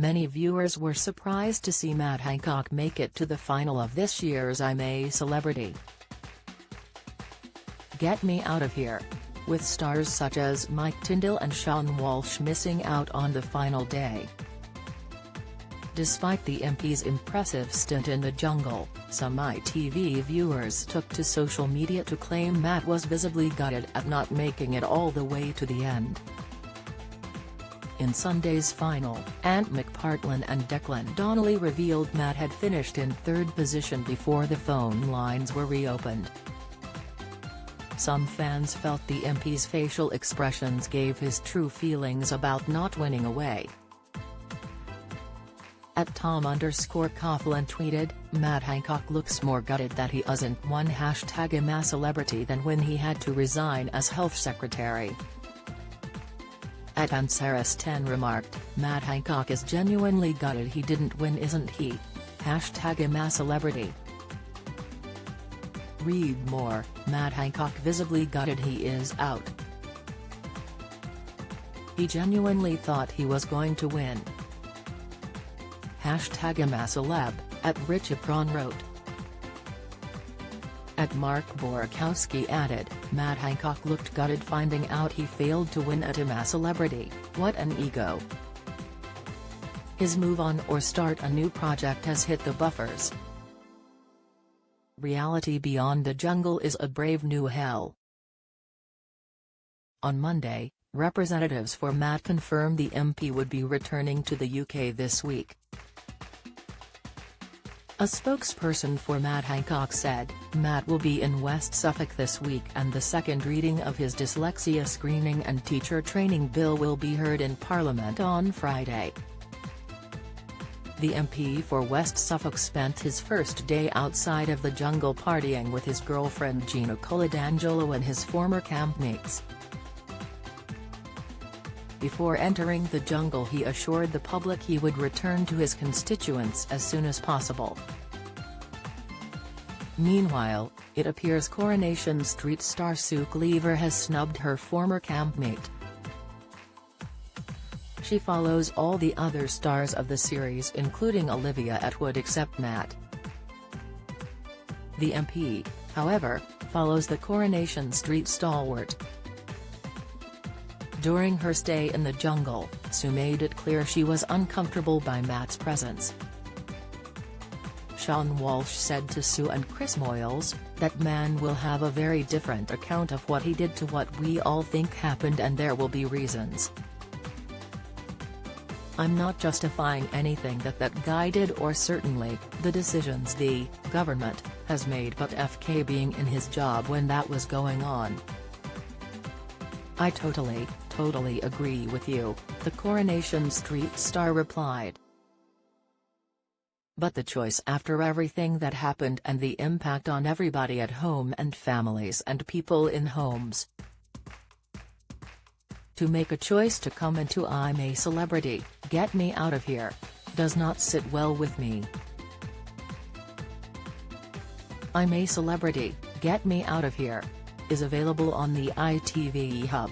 many viewers were surprised to see Matt Hancock make it to the final of this year's I'm a Celebrity. Get Me Out of Here, with stars such as Mike Tindall and Shawn Walsh missing out on the final day. Despite the MP's impressive stint in the jungle, some ITV viewers took to social media to claim Matt was visibly gutted at not making it all the way to the end. In Sunday's final, Ant McPartlin and Declan Donnelly revealed Matt had finished in third position before the phone lines were reopened. Some fans felt the MP's facial expressions gave his true feelings about not winning away. At Tom_Coughlin tweeted, "Matt Hancock looks more gutted that he hasn't won #I'm a Celebrity than when he had to resign as health secretary." At Ansaris10 remarked, "Matt Hancock is genuinely gutted he didn't win, isn't he? #I'm a Celebrity." Read more, Matt Hancock visibly gutted he is out. He genuinely thought he was going to win. #I'm a Celeb, at Rich Apron wrote. At Mark Borkowski added, "Matt Hancock looked gutted finding out he failed to win at I'm a Celebrity, what an ego. His move on or start a new project has hit the buffers. Reality beyond the jungle is a brave new hell." On Monday, representatives for Matt confirmed the MP would be returning to the UK this week. A spokesperson for Matt Hancock said, "Matt will be in West Suffolk this week and the second reading of his dyslexia screening and teacher training bill will be heard in Parliament on Friday." The MP for West Suffolk spent his first day outside of the jungle partying with his girlfriend Gina Coladangelo and his former campmates. Before entering the jungle he assured the public he would return to his constituents as soon as possible. Meanwhile, it appears Coronation Street star Sue Cleaver has snubbed her former campmate. She follows all the other stars of the series including Olivia Attwood except Matt. The MP, however, follows the Coronation Street stalwart. During her stay in the jungle, Sue made it clear she was uncomfortable by Matt's presence. Shawn Walsh said to Sue and Chris Moyles, "That man will have a very different account of what he did to what we all think happened and there will be reasons. I'm not justifying anything that guy did or certainly the decisions the government has made, but FK being in his job when that was going on. I totally agree with you," the Coronation Street star replied. "But the choice after everything that happened and the impact on everybody at home and families and people in homes. To make a choice to come into I'm a Celebrity, Get Me Out of Here, does not sit well with me. I'm a Celebrity, Get Me Out of Here is available on the ITV Hub.